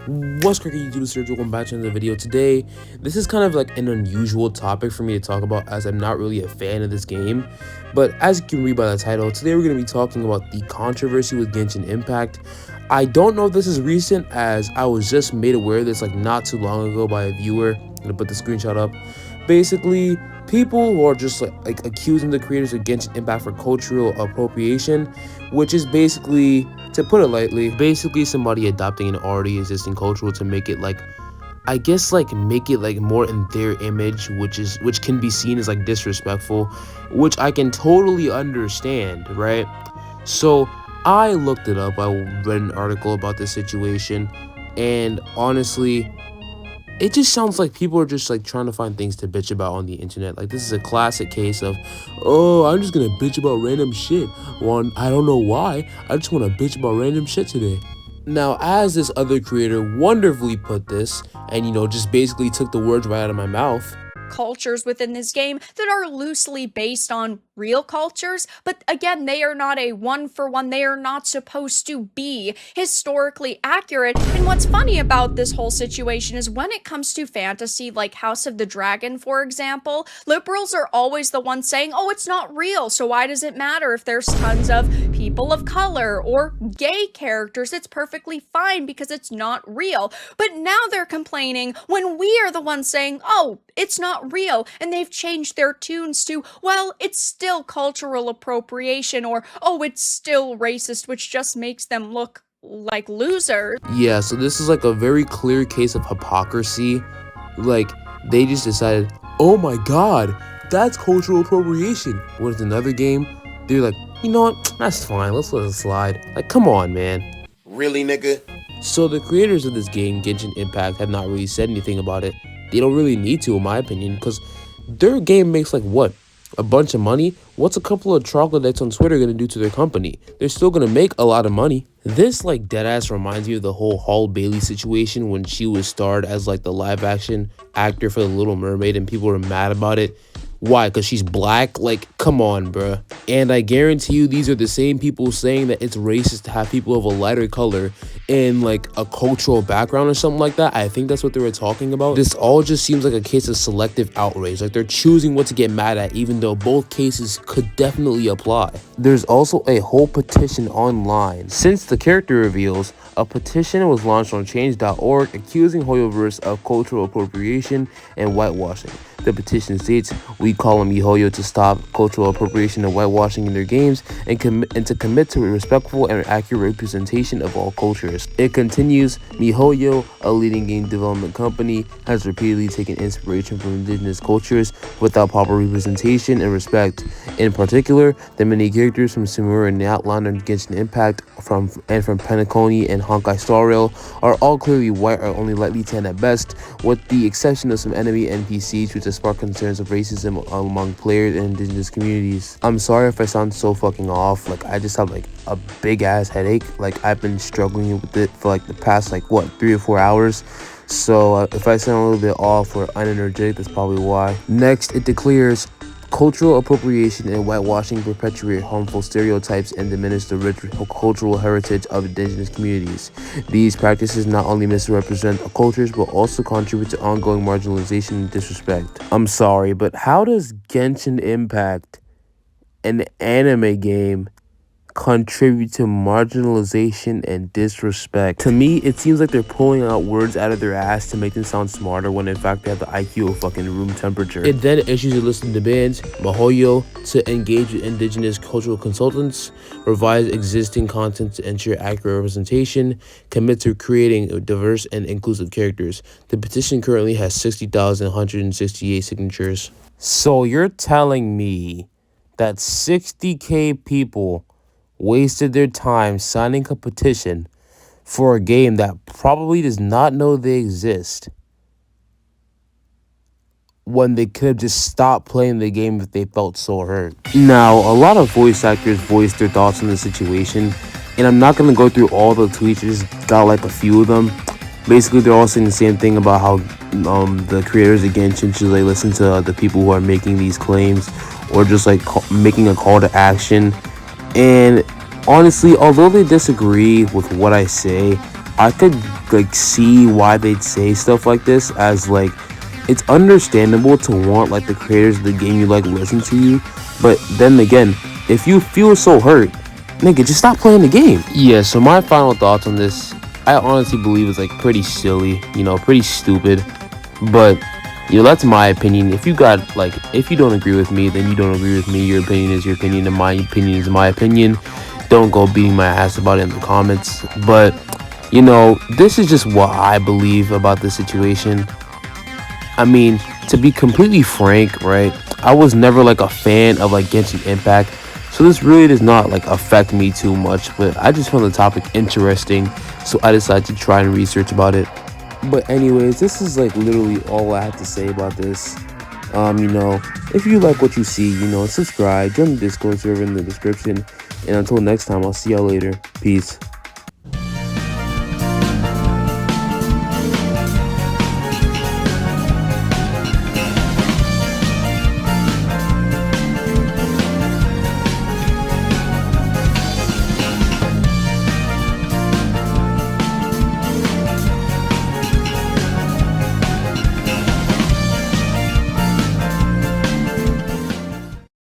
What's cracking YouTube search? Welcome back to another video. Today, this is kind of like an unusual topic for me to talk about as I'm not really a fan of this game. But as you can read by the title, today we're going to be talking about the controversy with Genshin Impact. I don't know if this is recent, as I was just made aware of this like not too long ago by a viewer. I'm going to put the screenshot up. Basically, people who are just like accusing the creators of Genshin Impact for cultural appropriation, which is basically, to put it lightly, basically somebody adopting an already existing culture to make it like, I guess like make it like more in their image, which can be seen as like disrespectful, which I can totally understand, right? So I looked it up. I read an article about this situation, and honestly, it just sounds like people are just like trying to find things to bitch about on the internet. Like, this is a classic case of, oh, I'm just gonna bitch about random shit. One, I don't know why, I just want to bitch about random shit today. Now, as this other creator wonderfully put this, and just basically took the words right out of my mouth. Cultures within this game that are loosely based on real cultures, but again, they are not a one-for-one. They are not supposed to be historically accurate. And what's funny about this whole situation is when it comes to fantasy, like House of the Dragon, for example, liberals are always the ones saying, oh, it's not real, so why does it matter if there's tons of people of color or gay characters? It's perfectly fine because it's not real. But now they're complaining when we are the ones saying, oh, it's not real, and they've changed their tunes to, well, it's still cultural appropriation, or, oh, it's still racist, which just makes them look like losers. Yeah, so this is like a very clear case of hypocrisy. Like, they just decided, oh my god, that's cultural appropriation. Whereas another game, they're like, you know what, that's fine, let's let it slide. Like, come on, man. Really, nigga? So the creators of this game, Genshin Impact, have not really said anything about it. They don't really need to, in my opinion, because their game makes like what? A bunch of money? What's a couple of troglodytes on Twitter gonna do to their company? They're still gonna make a lot of money. This like deadass reminds me of the whole Halle Bailey situation when she was starred as like the live action actor for The Little Mermaid and people were mad about it. Why? Because she's black? Like, come on, bruh. And I guarantee you these are the same people saying that it's racist to have people of a lighter color in like a cultural background or something like that. I think that's what they were talking about. This all just seems like a case of selective outrage. Like, they're choosing what to get mad at, even though both cases could definitely apply. There's also a whole petition online. Since the character reveals, a petition was launched on change.org accusing Hoyoverse of cultural appropriation and whitewashing. The petition states, we call on MiHoYo to stop cultural appropriation and whitewashing in their games and to commit to a respectful and accurate representation of all cultures. It continues, MiHoYo, a leading game development company, has repeatedly taken inspiration from indigenous cultures without proper representation and respect. In particular, the many characters from Sumeru and Outlander and Genshin Impact from Penacony and Honkai Star Rail are all clearly white or only lightly tan at best, with the exception of some enemy NPCs which spark concerns of racism among players and indigenous communities. I'm sorry if I sound so fucking off. Like, I just have like a big ass headache. Like, I've been struggling with it for like the past like what, 3 or 4 hours. So if I sound a little bit off or unenergetic, that's probably why. Next, it declares, cultural appropriation and whitewashing perpetuate harmful stereotypes and diminish the rich cultural heritage of indigenous communities. These practices not only misrepresent cultures but also contribute to ongoing marginalization and disrespect. I'm sorry, but how does Genshin Impact, an anime game, contribute to marginalization and disrespect? To me, it seems like they're pulling out words out of their ass to make them sound smarter when in fact they have the IQ of fucking room temperature. It then issues a list of demands, MiHoYo to engage with indigenous cultural consultants, revise existing content to ensure accurate representation, commit to creating diverse and inclusive characters. The petition currently has 60,168 signatures. So you're telling me that 60k people wasted their time signing a petition for a game that probably does not know they exist, when they could have just stopped playing the game if they felt so hurt. Now, a lot of voice actors voiced their thoughts on the situation, and I'm not going to go through all the tweets, I just got like a few of them. Basically, they're all saying the same thing about how the creators of Genshin should like listen to the people who are making these claims, or just like making a call to action. And honestly, although they disagree with what I say, I could like see why they'd say stuff like this, as like it's understandable to want like the creators of the game you like listen to you, but then again, if you feel so hurt, nigga, just stop playing the game. Yeah, so my final thoughts on this, I honestly believe it's like pretty silly, pretty stupid, but that's my opinion. If you don't agree with me, then you don't agree with me. Your opinion is your opinion, and my opinion is my opinion. Don't go beating my ass about it in the comments. But this is just what I believe about the situation. I mean, to be completely frank, right, I was never like a fan of like Genshin Impact, so this really does not like affect me too much, but I just found the topic interesting, so I decided to try and research about it. But anyways, this is like literally all I have to say about this. If you like what you see, subscribe, join the Discord server in the description, and until next time, I'll see y'all later. Peace.